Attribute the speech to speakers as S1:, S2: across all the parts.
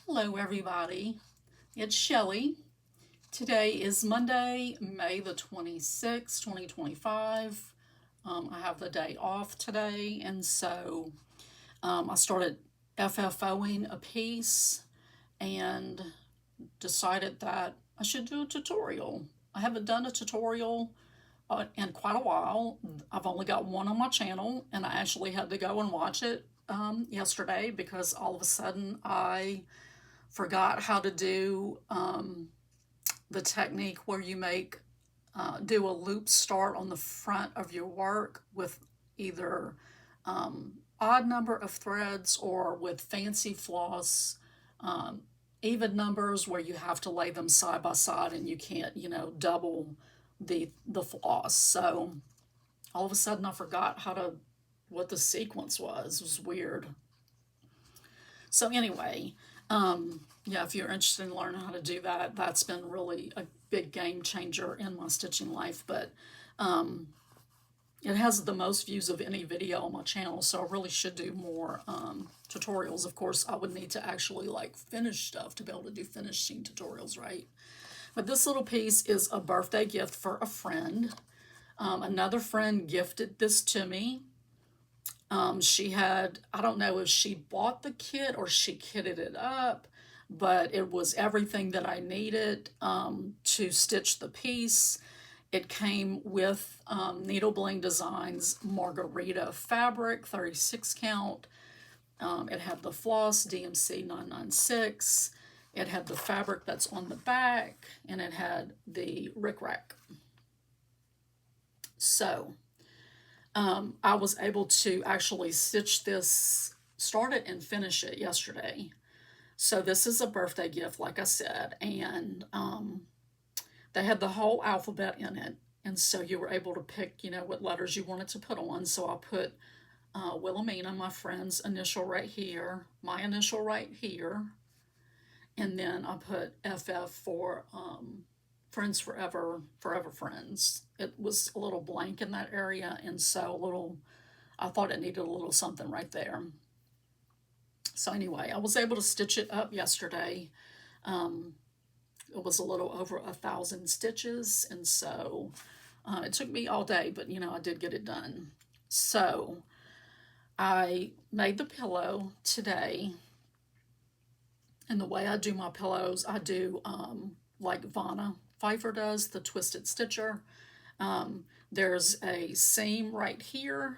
S1: Hello everybody, it's Shelly. Today is Monday, May the 26th, 2025. I have the day off today, and so I started FFOing a piece and decided that I should do a tutorial. I haven't done a tutorial in quite a while. I've only got one on my channel, and I actually had to go and watch it yesterday because all of a sudden I forgot how to do the technique where you do a loop start on the front of your work with either odd number of threads or with fancy floss, even numbers where you have to lay them side by side and you can't, double the floss. So all of a sudden I forgot what the sequence was. It was weird. So anyway, yeah, if you're interested in learning how to do that, that's been really a big game changer in my stitching life. But it has the most views of any video on my channel, so I really should do more tutorials. Of course, I would need to actually like finish stuff to be able to do finishing tutorials, right? But this little piece is a birthday gift for a friend. Another friend gifted this to me. She had, I don't know if she bought the kit or she kitted it up, but it was everything that I needed to stitch the piece. It came with Needle Bling Designs Margarita fabric, 36 count. It had the floss, DMC 996. It had the fabric that's on the back, and it had the rickrack. So I was able to actually stitch this, start it and finish it yesterday. So this is a birthday gift, like I said, and they had the whole alphabet in it, and so you were able to pick, what letters you wanted to put on. So I put Wilhelmina, my friend's initial right here, my initial right here, and then I put FF for Friends Forever, Forever Friends. It was a little blank in that area, and so I thought it needed a little something right there. So anyway, I was able to stitch it up yesterday. It was a little over 1,000 stitches, and so it took me all day, but I did get it done. So I made the pillow today, and the way I do my pillows, I do like Vanna Pfeiffer does, the twisted stitcher. There's a seam right here,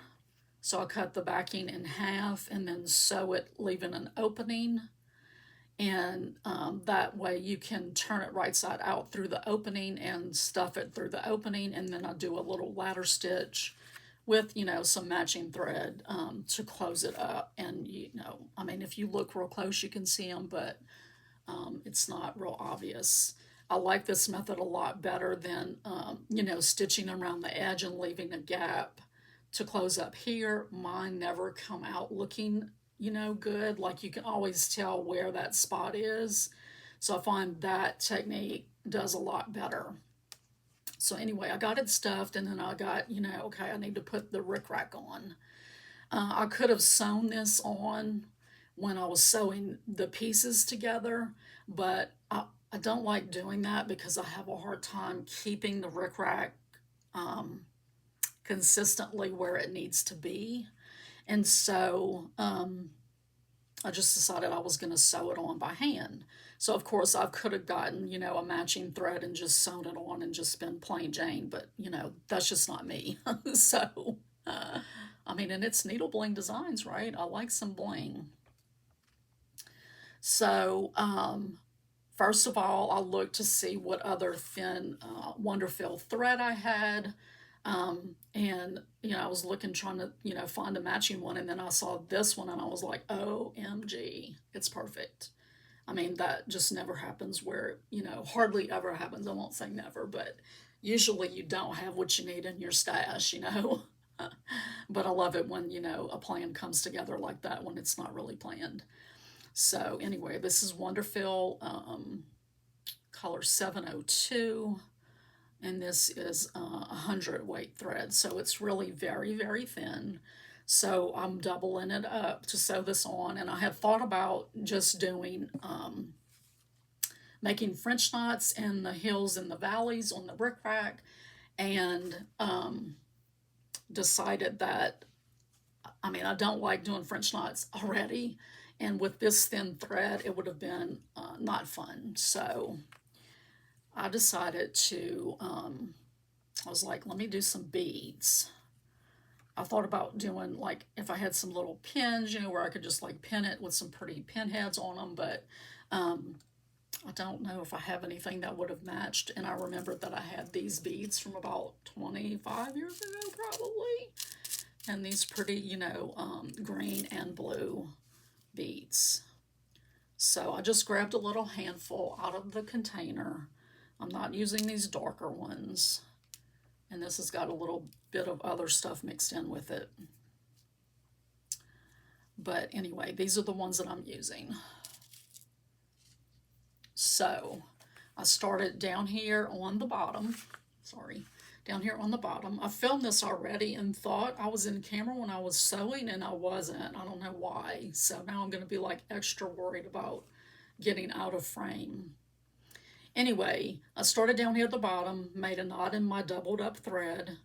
S1: so I cut the backing in half and then sew it, leaving an opening, and that way you can turn it right side out through the opening and stuff it through the opening, and then I do a little ladder stitch with some matching thread to close it up. And I mean, if you look real close you can see them, but it's not real obvious. I like this method a lot better than stitching around the edge and leaving a gap to close up here. Mine never come out looking good. Like, you can always tell where that spot is. So I find that technique does a lot better. So anyway, I got it stuffed, and then I got, okay, I need to put the rickrack on. I could have sewn this on when I was sewing the pieces together, but I don't like doing that because I have a hard time keeping the rickrack consistently where it needs to be. And so I just decided I was going to sew it on by hand. So of course I could have gotten, a matching thread and just sewn it on and just been plain Jane, but that's just not me. So, I mean, and it's Needle Bling Designs, right? I like some bling. So, first of all, I looked to see what other thin Wonderfill thread I had. And I was looking, trying to find a matching one, and then I saw this one and I was like, OMG, it's perfect. I mean, that just never happens where, hardly ever happens. I won't say never, but usually you don't have what you need in your stash. But I love it when, a plan comes together like that when it's not really planned. So anyway, this is Wonderfill color 702, and this is 100 weight thread, so it's really very, very thin. So I'm doubling it up to sew this on, and I had thought about just doing making French knots in the hills and the valleys on the brick rack, and decided that, I mean, I don't like doing French knots already, and with this thin thread, it would have been not fun. So I decided to, I was like, let me do some beads. I thought about doing, like, if I had some little pins, you know, where I could just like pin it with some pretty pin heads on them, but I don't know if I have anything that would have matched. And I remembered that I had these beads from about 25 years ago, probably. And these pretty, you know, green and blue beads. So I just grabbed a little handful out of the container. I'm not using these darker ones. And this has got a little bit of other stuff mixed in with it. But anyway, these are the ones that I'm using. So I started down here on the bottom. Sorry, down here on the bottom. I filmed this already and thought I was in camera when I was sewing, and I wasn't. I don't know why. So now I'm going to be like extra worried about getting out of frame. Anyway, I started down here at the bottom, made a knot in my doubled up thread,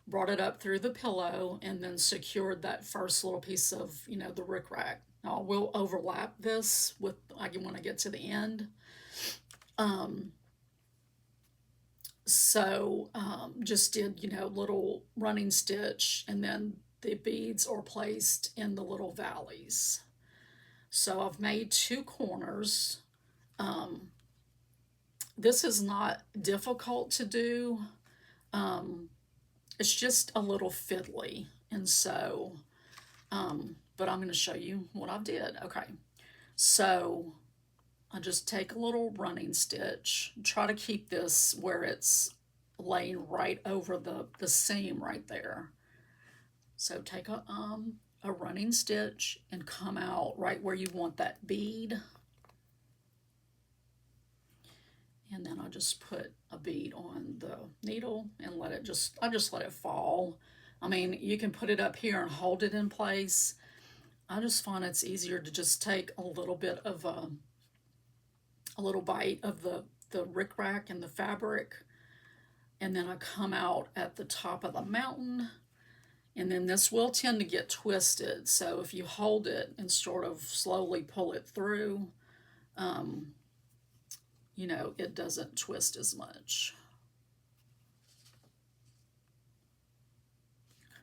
S1: brought it up through the pillow, and then secured that first little piece of, you know, the rickrack. Now I will overlap this with, when I get to the end. Just did, you know, little running stitch, and then the beads are placed in the little valleys. So I've made 2 corners. This is not difficult to do. It's just a little fiddly. And so, but I'm going to show you what I did. Okay. So I just take a little running stitch, try to keep this where it's laying right over the seam right there. So take a running stitch and come out right where you want that bead. And then I just put a bead on the needle and let it I just let it fall. I mean, you can put it up here and hold it in place. I just find it's easier to just take a little bit of a little bite of the rickrack and the fabric, and then I come out at the top of the mountain, and then this will tend to get twisted. So if you hold it and sort of slowly pull it through, you know, it doesn't twist as much.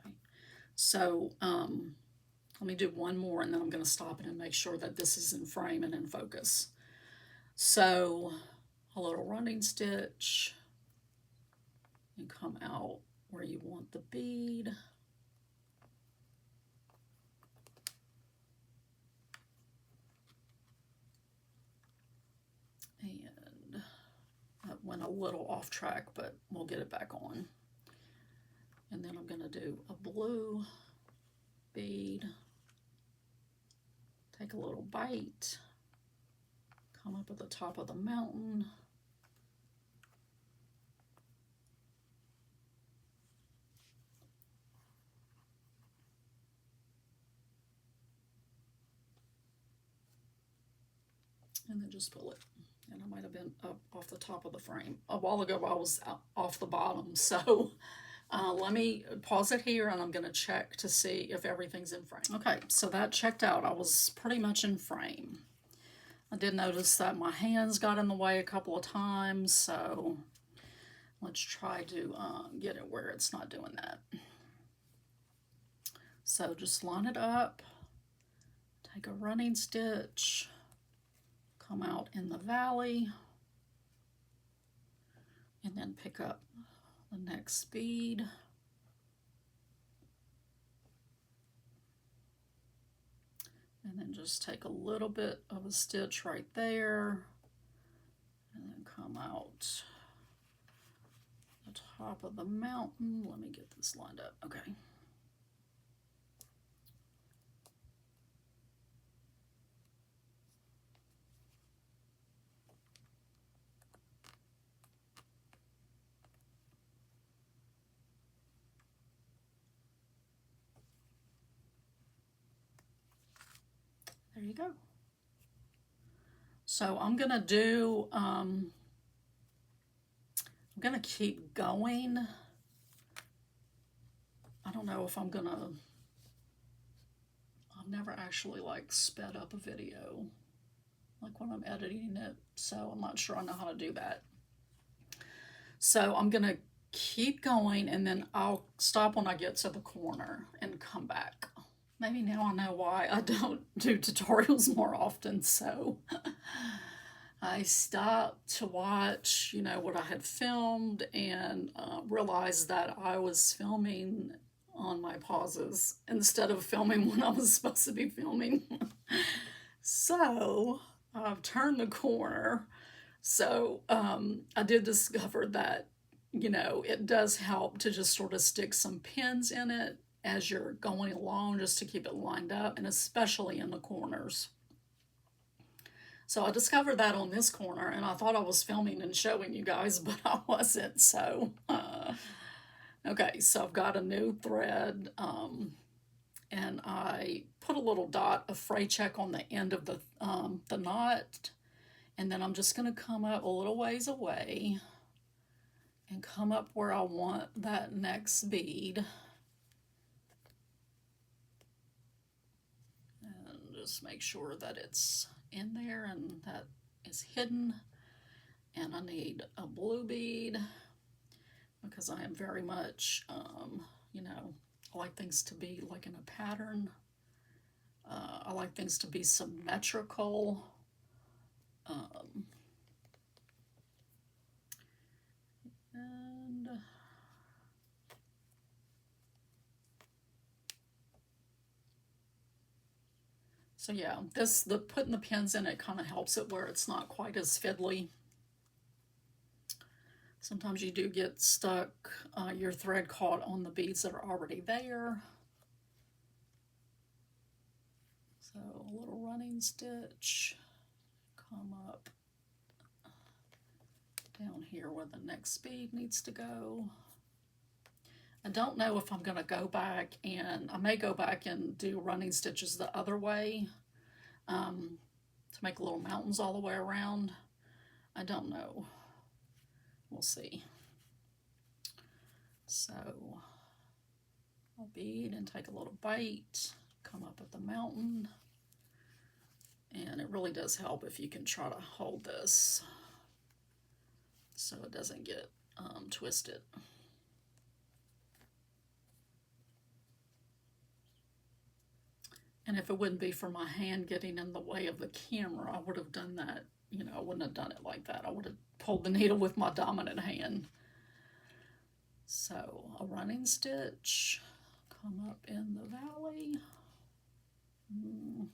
S1: Okay, so let me do one more, and then I'm going to stop it and make sure that this is in frame and in focus. So a little running stitch, and come out where you want the bead. And that went a little off track, but we'll get it back on. And then I'm going to do a blue bead, take a little bite, come up at the top of the mountain, and then just pull it. And I might have been up off the top of the frame. A while ago I was off the bottom, so let me pause it here, and I'm going to check to see if everything's in frame. Okay, so that checked out. I was pretty much in frame. I did notice that my hands got in the way a couple of times, so let's try to get it where it's not doing that. So just line it up, take a running stitch, come out in the valley, and then pick up the next bead. And then just take a little bit of a stitch right there, and then come out the top of the mountain. Let me get this lined up. Okay. There you go. So I'm gonna do, I'm gonna keep going. I don't know if I'm gonna, I've never actually like sped up a video like when I'm editing it, so I'm not sure I know how to do that. So I'm gonna keep going and then I'll stop when I get to the corner and come back. Maybe now I know why I don't do tutorials more often, so I stopped to watch, you know, what I had filmed and realized that I was filming on my pauses instead of filming when I was supposed to be filming. So I've turned the corner. So I did discover that, you know, it does help to just sort of stick some pins in it as you're going along just to keep it lined up, and especially in the corners. So I discovered that on this corner, and I thought I was filming and showing you guys, but I wasn't. So, okay, so I've got a new thread, and I put a little dot of fray check on the end of the knot, and then I'm just going to come up a little ways away and come up where I want that next bead. And just make sure that it's in there and that is hidden. And I need a blue bead because I am very much, you know, I like things to be like in a pattern. I like things to be symmetrical. And so yeah, the putting the pins in it kind of helps it where it's not quite as fiddly. Sometimes you do get stuck, your thread caught on the beads that are already there. So a little running stitch, come up down here where the next bead needs to go. I don't know if I'm going to go back, and I may go back and do running stitches the other way to make little mountains all the way around. I don't know. We'll see. So I'll bead and take a little bite, come up at the mountain, and it really does help if you can try to hold this so it doesn't get twisted. And if it wouldn't be for my hand getting in the way of the camera, I would have done that. You know, I wouldn't have done it like that. I would have pulled the needle with my dominant hand. So a running stitch, come up in the valley. And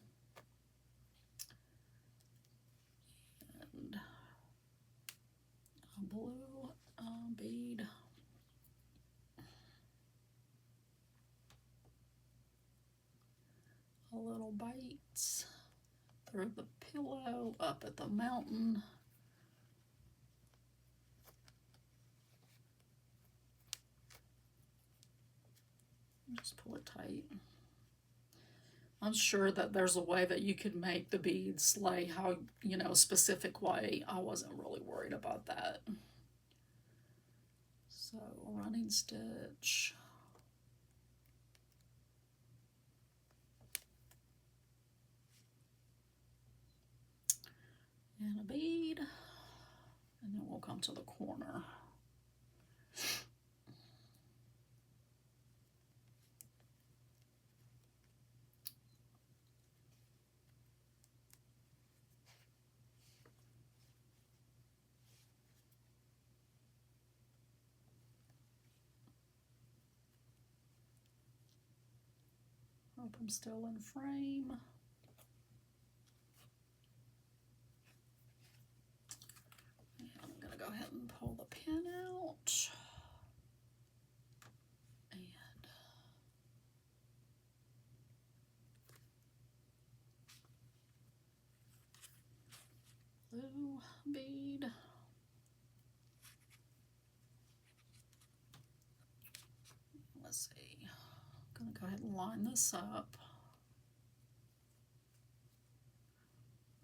S1: a blue bead. A little bite through the pillow, up at the mountain. Just pull it tight. I'm sure that there's a way that you could make the beads lay how, you know, a specific way. I wasn't really worried about that. So running stitch. And a bead. And then we'll come to the corner. Hope I'm still in frame. And I'm going to go ahead and pull the pin out. And blue bead. Let's see. I'm going to go ahead and line this up.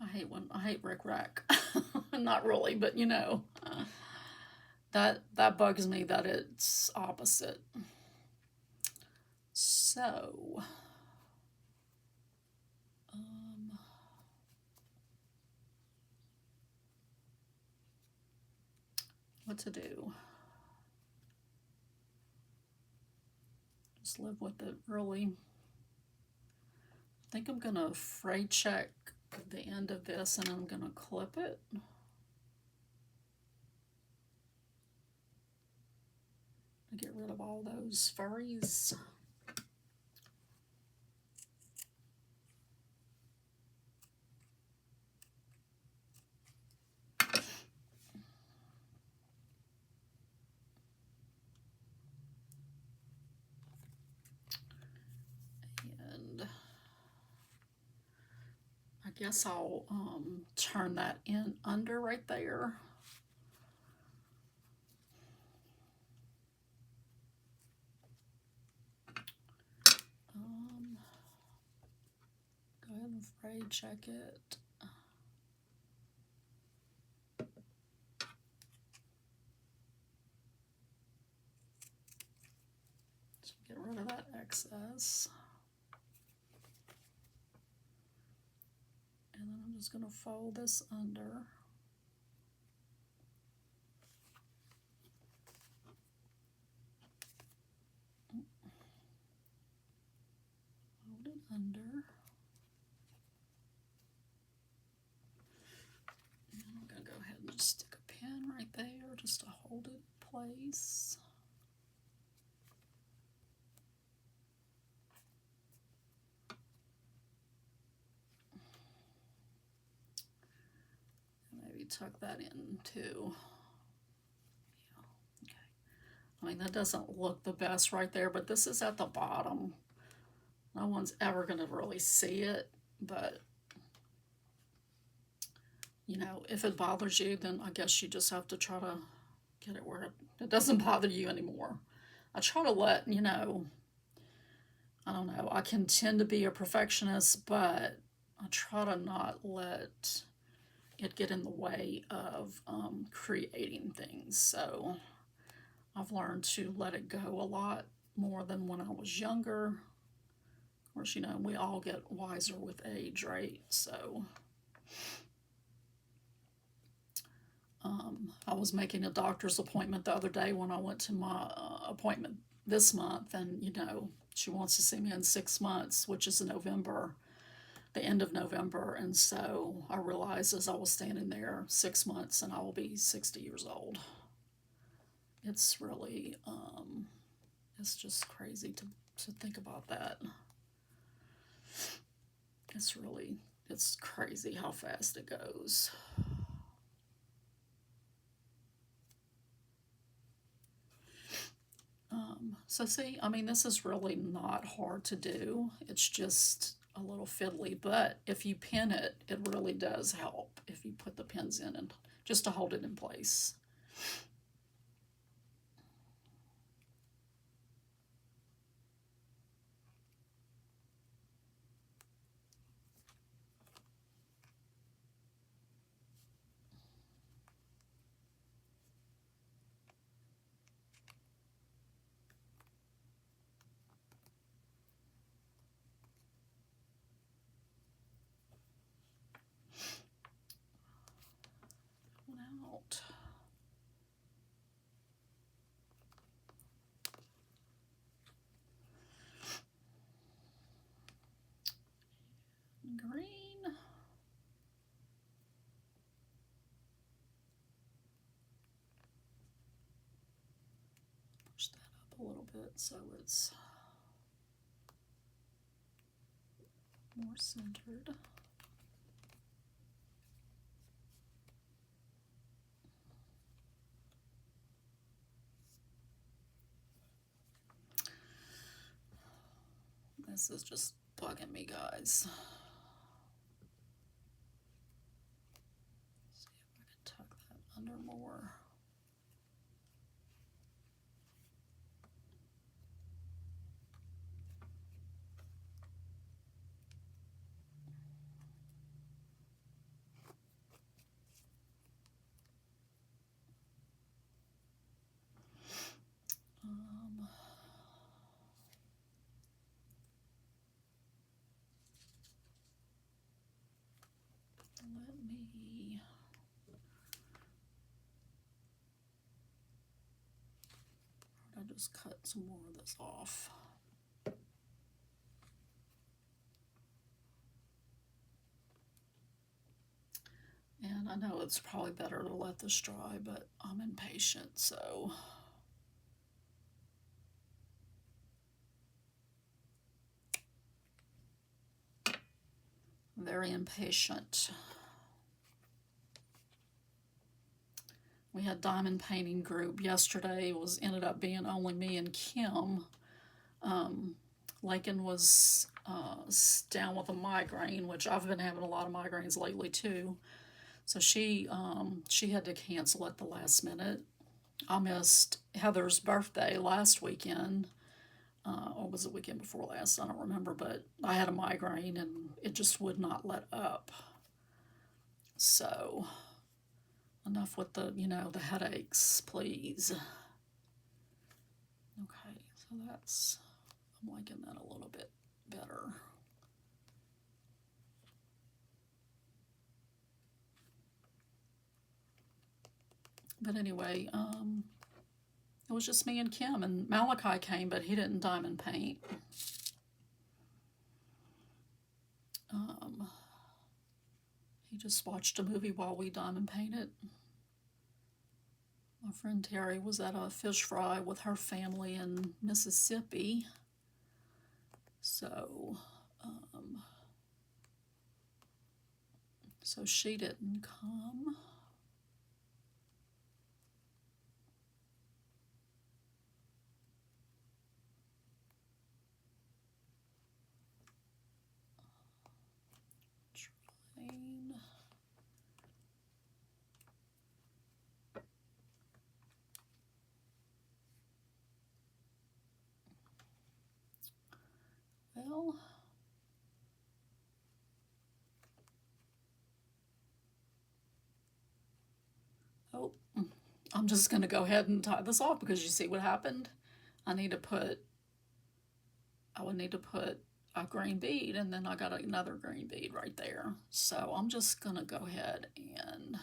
S1: I hate Rick Rack. Not really, but you know, that bugs me that it's opposite. So, what to do? Just live with it, really. I think I'm gonna fray check the end of this and I'm gonna clip it. To get rid of all those furries. And I guess I'll turn that in under right there. Go ahead and fray check it. So get rid of that excess. And then I'm just going to fold this under. Fold it under. And I'm going to go ahead and just stick a pin right there just to hold it in place. Maybe tuck that in too. Yeah, okay. I mean, that doesn't look the best right there, but this is at the bottom. No one's ever going to really see it, but you know, if it bothers you, then I guess you just have to try to get it where it doesn't bother you anymore. I try to let, you know, I don't know, I can tend to be a perfectionist, but I try to not let it get in the way of creating things. So I've learned to let it go a lot more than when I was younger. Of course, you know, we all get wiser with age, right? So I was making a doctor's appointment the other day when I went to my appointment this month, and you know, she wants to see me in 6 months, which is in November, the end of November. And so I realized as I was standing there 6 months and I will be 60 years old. It's really, it's just crazy to think about that. It's crazy how fast it goes. So see, I mean, this is really not hard to do. It's just a little fiddly, but if you pin it, it really does help if you put the pins in and just to hold it in place. Out. Green. Push that up a little bit so it's more centered. This is just bugging me, guys. See if I can tuck that under more. just cut some more of this off. And I know it's probably better to let this dry, but I'm impatient, so. Very impatient. We had diamond painting group yesterday. It ended up being only me and Kim. Lakin was down with a migraine, which I've been having a lot of migraines lately too. So she had to cancel at the last minute. I missed Heather's birthday last weekend, or was it weekend before last? I don't remember, but I had a migraine and it just would not let up. So enough with the headaches, please. Okay, so I'm liking that a little bit better. But anyway, it was just me and Kim, and Malachi came, but he didn't diamond paint. He just watched a movie while we diamond painted. My friend Terry was at a fish fry with her family in Mississippi. So she didn't come. Well, oh, I'm just going to go ahead and tie this off because you see what happened? I would need to put a green bead, and then I got another green bead right there. So I'm just going to go ahead and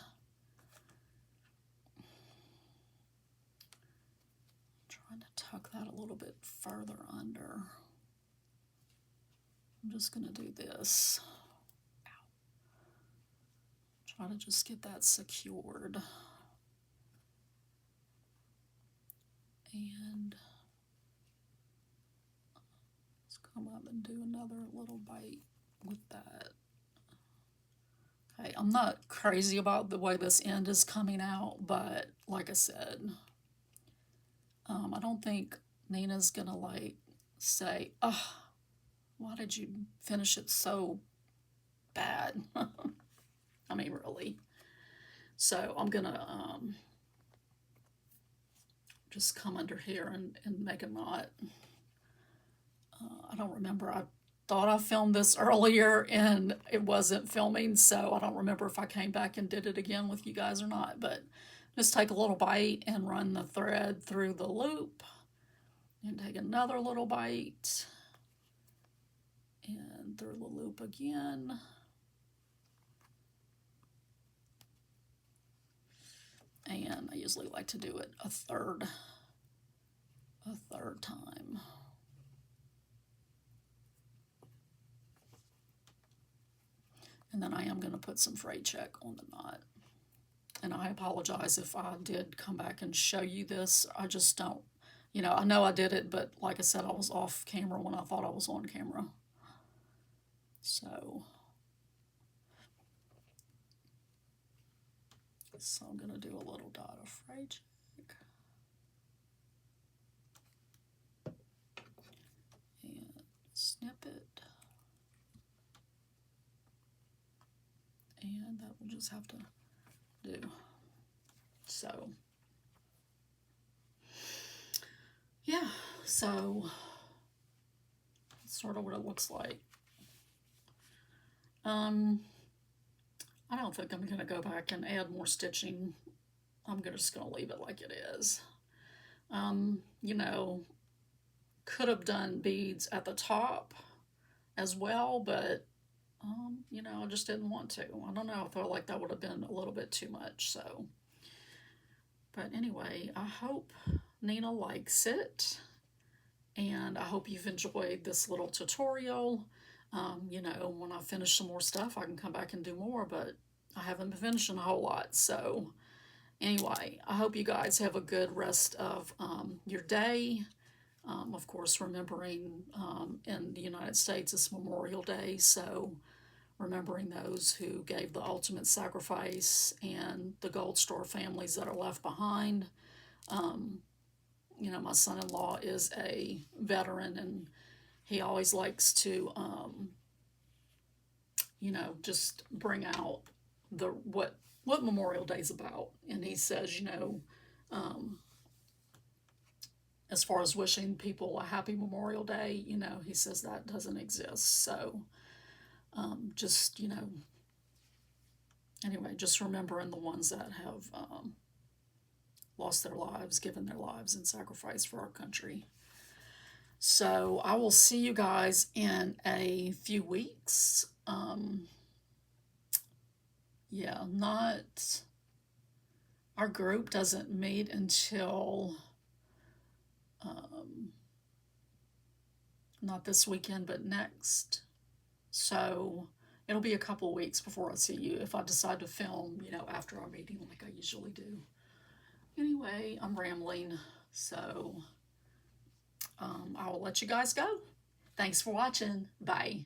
S1: trying to tuck that a little bit further under. I'm just going to do this. Try to just get that secured. And let's come up and do another little bite with that. Okay, I'm not crazy about the way this end is coming out, but like I said, I don't think Nina's gonna say, "Oh, why did you finish it so bad?" I mean, really. So I'm gonna just come under here and make a knot. I don't remember. I thought I filmed this earlier and it wasn't filming, so I don't remember if I came back and did it again with you guys or not. But just take a little bite and run the thread through the loop, and take another little bite and through the loop again. And I usually like to do it a third time. And then I am going to put some fray check on the knot. And I apologize if I did come back and show you this. I just don't, I know I did it, but like I said, I was off camera when I thought I was on camera. So I'm going to do a little dot of fray check. And snip it. And that will just have to do. So, yeah, so that's sort of what it looks like. I don't think I'm going to go back and add more stitching. I'm just going to leave it like it is. Could have done beads at the top as well, but I just didn't want to. I don't know, I felt like that would have been a little bit too much, so. But anyway, I hope Nina likes it, and I hope you've enjoyed this little tutorial. You know, when I finish some more stuff, I can come back and do more, but I haven't been finishing a whole lot. So anyway, I hope you guys have a good rest of your day. Of course, remembering in the United States it's Memorial Day, so remembering those who gave the ultimate sacrifice and the Gold Star families that are left behind. You know, my son-in-law is a veteran, and he always likes to, you know, just bring out the what Memorial Day's about. And he says, you know, as far as wishing people a happy Memorial Day, you know, he says that doesn't exist. So just, you know, anyway, just remembering the ones that have lost their lives, given their lives in sacrifice for our country. So I will see you guys in a few weeks. Yeah, not, our group doesn't meet until, not this weekend, but next. So it'll be a couple weeks before I see you if I decide to film, you know, after our meeting like I usually do. Anyway, I'm rambling, so I will let you guys go. Thanks for watching. Bye.